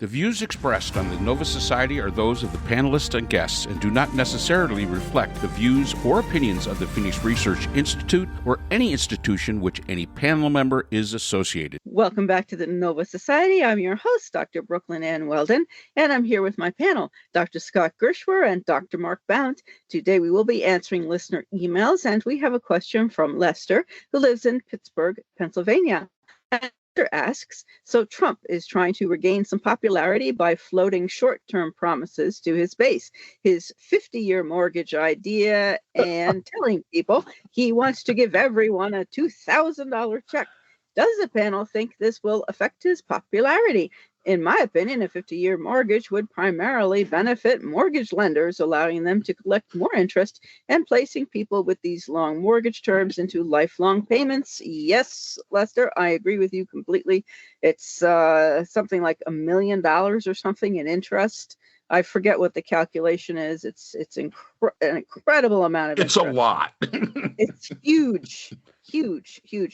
The views expressed on the Nova Society are those of the panelists and guests and do not necessarily reflect the views or opinions of the Phoenix Research Institute or any institution which any panel member is associated. Welcome back to the Nova Society. I'm your host, Dr. Brooklyn Ann Weldon, and I'm here with my panel, Dr. Scott Gershwer and Dr. Mark Bount. Today we will be answering listener emails, and we have a question from Lester, who lives in Pittsburgh, Pennsylvania. Asks, so Trump is trying to regain some popularity by floating short-term promises to his base, his 50-year mortgage idea, and telling people he wants to give everyone a $2,000 check. Does the panel think this will affect his popularity? In my opinion, a 50-year mortgage would primarily benefit mortgage lenders, allowing them to collect more interest and placing people with these long mortgage terms into lifelong payments. Yes, Lester, I agree with you completely. It's something like $1 million or something in interest. I forget what the calculation is. It's an incredible amount of interest. It's a lot. It's huge.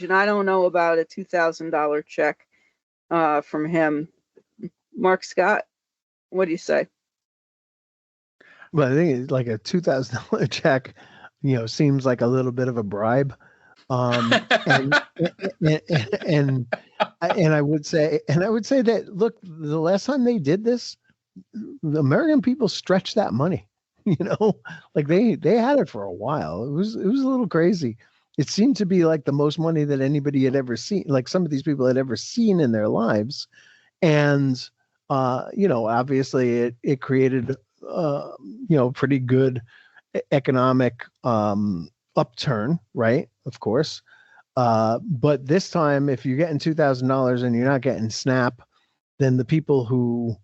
And I don't know about a $2,000 check from him. Mark Scott, what do you say? Well, I think it's like a $2,000 check, seems like a little bit of a bribe. And I would say that, look, the last time they did this, the American people stretched that money, like they had it for a while. It was a little crazy. It seemed to be like the most money that anybody had ever seen, like some of these people had ever seen in their lives. And, obviously it created, pretty good economic upturn, right? Of course. But this time, if you're getting $2,000 and you're not getting SNAP, then the people who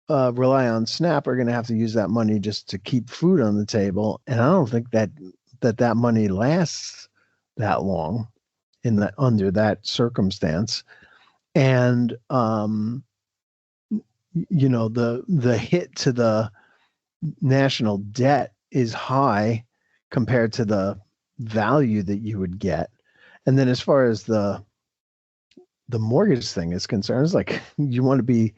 rely on SNAP are going to have to use that money just to keep food on the table. And I don't think that money lasts that long under that circumstance. And, the hit to the national debt is high compared to the value that you would get. And then as far as the mortgage thing is concerned, it's like you want to be,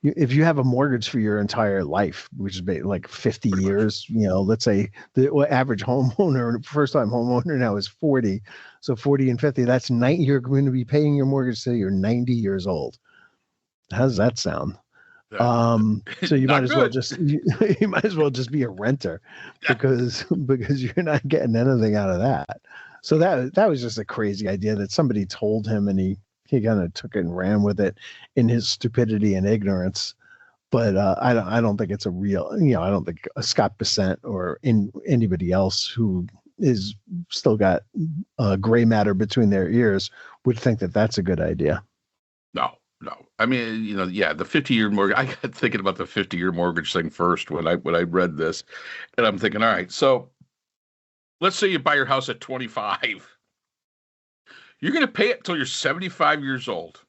if you have a mortgage for your entire life, which is like 50 years, let's say the average homeowner, first-time homeowner now is 40. So 40 and 50, that's you're going to be paying your mortgage till you're 90 years old. How does that sound? So you might as well just be a renter because you're not getting anything out of that. So that was just a crazy idea that somebody told him, and he kind of took it and ran with it in his stupidity and ignorance. But I don't think it's a real, I don't think Scott Bessent or anybody else who is still got gray matter between their ears would think that that's a good idea. No. I mean, the 50-year mortgage, I got thinking about the 50-year mortgage thing first when I read this, and I'm thinking, all right, so let's say you buy your house at 25. You're going to pay it till you're 75 years old.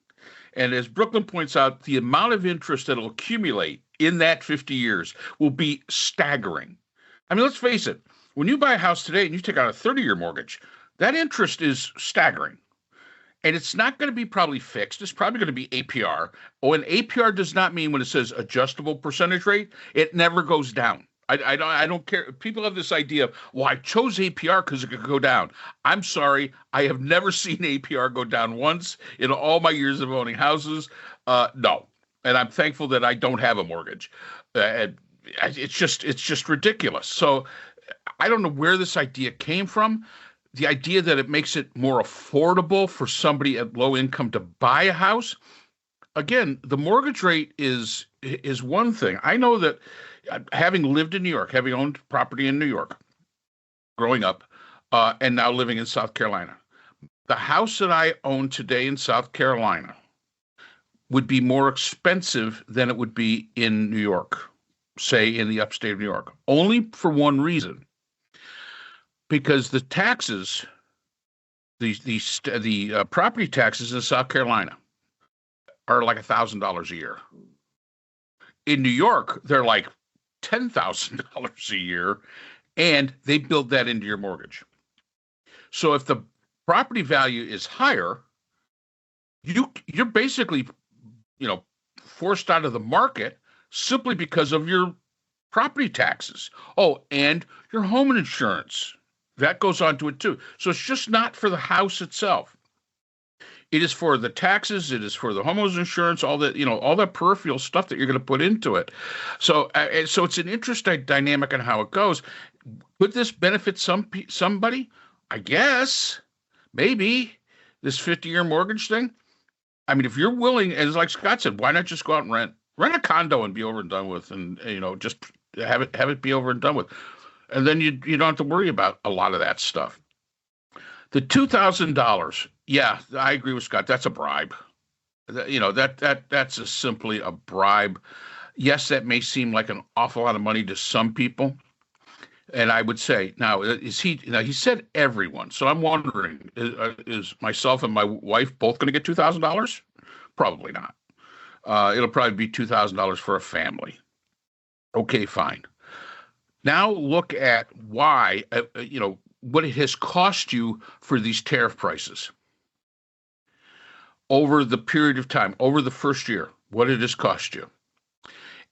And as Brooklyn points out, the amount of interest that'll accumulate in that 50 years will be staggering. I mean, let's face it. When you buy a house today and you take out a 30-year mortgage, that interest is staggering. And it's not going to be probably fixed. It's probably going to be APR. Oh, and APR does not mean when it says adjustable percentage rate, it never goes down. I don't care. People have this idea of, well, I chose APR because it could go down. I'm sorry. I have never seen APR go down once in all my years of owning houses. No. And I'm thankful that I don't have a mortgage. It's just ridiculous. So I don't know where this idea came from. The idea that it makes it more affordable for somebody at low income to buy a house. Again, the mortgage rate is one thing. I know that having lived in New York, having owned property in New York, growing up, and now living in South Carolina, the house that I own today in South Carolina would be more expensive than it would be in New York, say in the upstate of New York, only for one reason. Because the taxes, the property taxes in South Carolina are like $1,000 a year. In New York, they're like $10,000 a year, and they build that into your mortgage. So if the property value is higher, you're basically, forced out of the market simply because of your property taxes. Oh, and your home insurance. That goes on to it too. So it's just not for the house itself. It is for the taxes. It is for the homeowner's insurance, all that, all that peripheral stuff that you're going to put into it. So it's an interesting dynamic on how it goes. Could this benefit somebody? I guess, maybe, this 50-year mortgage thing. I mean, if you're willing, as like Scott said, why not just go out and rent a condo and be over and done with, and just have it be over and done with, and then you don't have to worry about a lot of that stuff. The $2,000, yeah, I agree with Scott. That's a bribe. That's simply a bribe. Yes, that may seem like an awful lot of money to some people. And I would say, now, he said everyone. So I'm wondering, is myself and my wife both going to get $2,000? Probably not. It'll probably be $2,000 for a family. Okay, fine. Now look at why, what it has cost you for these tariff prices over the period of time, over the first year, what it has cost you.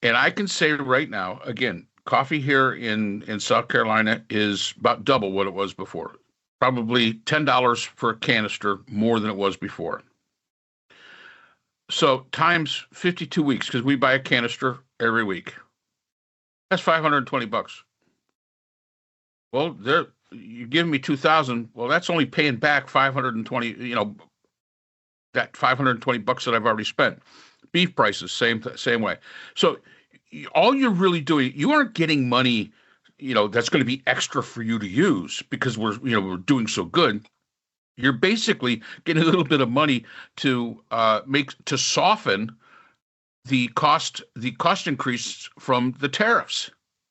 And I can say right now, again, coffee here in South Carolina is about double what it was before. Probably $10 for a canister more than it was before. So times 52 weeks, because we buy a canister every week. That's $520. Well, you're giving me $2,000. Well, that's only paying back 520. That $520 that I've already spent. Beef prices, same way. So all you're really doing, you aren't getting money, that's going to be extra for you to use because we're doing so good. You're basically getting a little bit of money to soften the cost increase from the tariffs.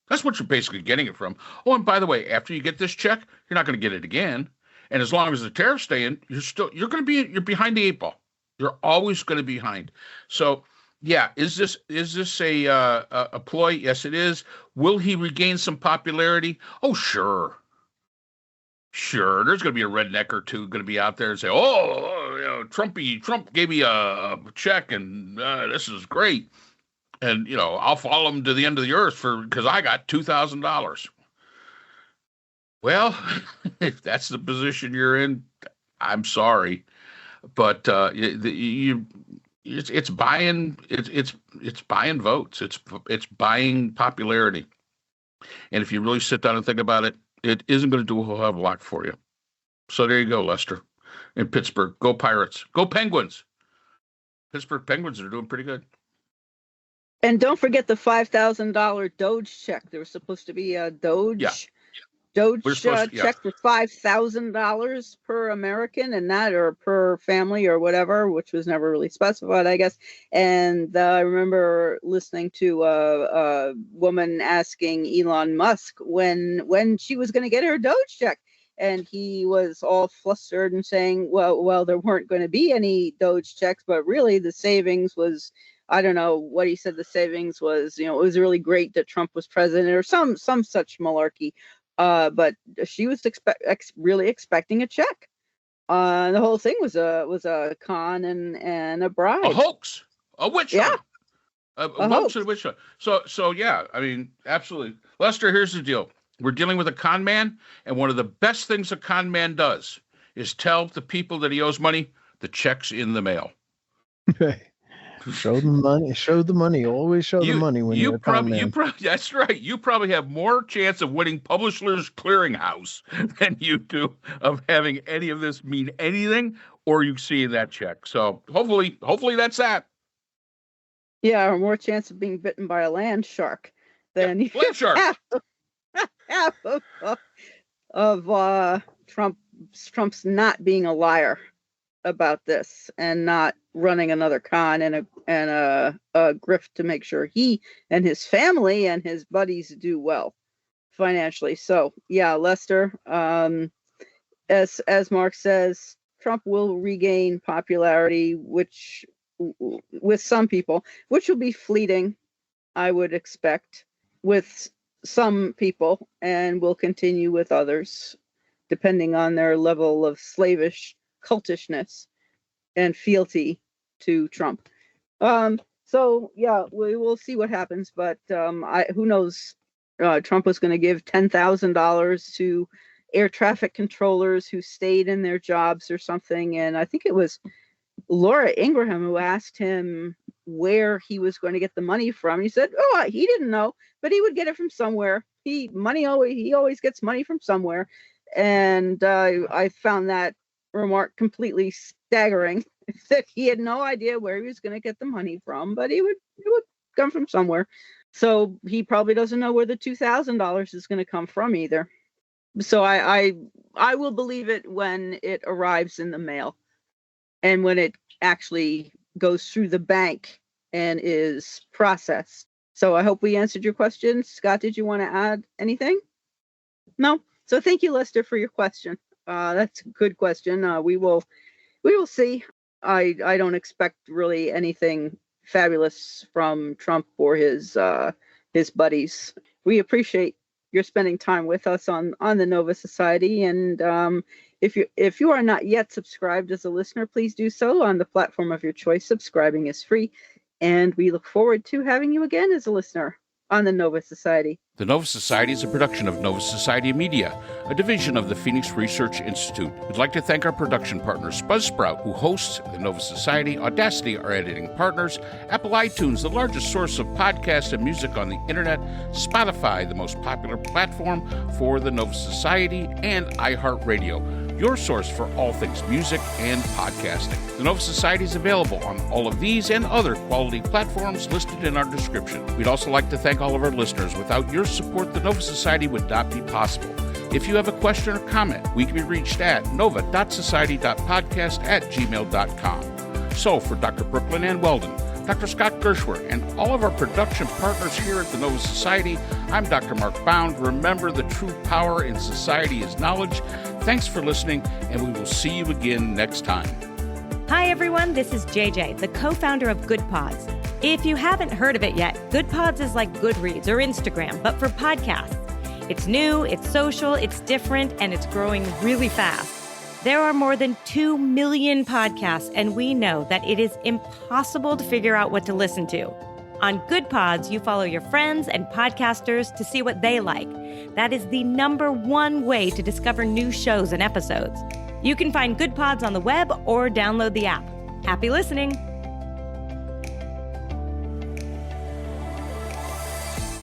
That's what you're basically getting it from. Oh, and by the way, after you get this check, you're not going to get it again. And as long as the tariffs stay in, you're behind the eight ball. You're always going to be behind. So, yeah, is this a ploy? Yes, it is. Will he regain some popularity? Oh, sure. Sure, there's going to be a redneck or two going to be out there and say, Trump gave me a check and this is great. And, I'll follow him to the end of the earth because I got $2,000. Well, if that's the position you're in, I'm sorry. But it's buying votes. It's buying popularity. And if you really sit down and think about it, it isn't going to do a whole hell of a lot for you. So there you go, Lester. In Pittsburgh, go Pirates, go Penguins. Pittsburgh Penguins are doing pretty good. And don't forget the $5,000 Doge check. There was supposed to be a Doge. Yeah. Doge check for $5,000 per American and that, or per family or whatever, which was never really specified, I guess. And I remember listening to a woman asking Elon Musk when she was going to get her Doge check. And he was all flustered and saying, well, there weren't going to be any Doge checks, but really the savings was, I don't know what he said the savings was, it was really great that Trump was president or some such malarkey. But she was really expecting a check. The whole thing was a con and a bribe. A hoax. A witch hunt. A hoax and a witch hunt. So yeah, I mean, absolutely. Lester, here's the deal. We're dealing with a con man, and one of the best things a con man does is tell the people that he owes money, the check's in the mail. Show the money. Show the money. Always show the money when you're a con man. That's right. You probably have more chance of winning Publishers Clearinghouse than you do of having any of this mean anything, or you see that check. So hopefully that's that. Yeah, or more chance of being bitten by a land shark than land shark. half of Trump's not being a liar about this and not running another con and a grift to make sure he and his family and his buddies do well financially. So yeah, Lester, as Mark says, Trump will regain popularity, which with some people, which will be fleeting, I would expect, with some people, and will continue with others, depending on their level of slavish cultishness and fealty to Trump. So yeah, we will see what happens. But who knows? Trump was going to give $10,000 to air traffic controllers who stayed in their jobs or something. And I think it was Laura Ingraham who asked him where he was going to get the money from. He said, "Oh, he didn't know, but he would get it from somewhere. He always gets money from somewhere." And I found that remark completely staggering. That he had no idea where he was going to get the money from, but it would come from somewhere. So he probably doesn't know where the $2,000 is going to come from either. So I will believe it when it arrives in the mail and when it actually goes through the bank and is processed. So I hope we answered your question. Scott, did you want to add anything? No? So thank you, Lester, for your question. That's a good question. We will see. I don't expect really anything fabulous from Trump or his buddies. We appreciate your spending time with us on the Nova Society, and if you are not yet subscribed as a listener, please do so on the platform of your choice. Subscribing is free, and we look forward to having you again as a listener on the Nova Society. The Nova Society is a production of Nova Society Media, a division of the Phoenix Research Institute. We'd like to thank our production partners, Buzzsprout, who hosts the Nova Society, Audacity, our editing partners, Apple iTunes, the largest source of podcasts and music on the internet, Spotify, the most popular platform for the Nova Society, and iHeartRadio, your source for all things music and podcasting. The Nova Society is available on all of these and other quality platforms listed in our description. We'd also like to thank all of our listeners. Without your support, the Nova Society would not be possible. If you have a question or comment, we can be reached at nova.society.podcast@gmail.com. So for Dr. Brooklyn Ann Weldon, Dr. Scott Gershwer, and all of our production partners here at the Nova Society, I'm Dr. Mark Bound. Remember, the true power in society is knowledge. Thanks for listening, and we will see you again next time. Hi, everyone. This is JJ, the co-founder of Good Pods. If you haven't heard of it yet, Good Pods is like Goodreads or Instagram, but for podcasts. It's new, it's social, it's different, and it's growing really fast. There are more than 2 million podcasts, and we know that it is impossible to figure out what to listen to. On Good Pods, you follow your friends and podcasters to see what they like. That is the #1 way to discover new shows and episodes. You can find Good Pods on the web or download the app. Happy listening!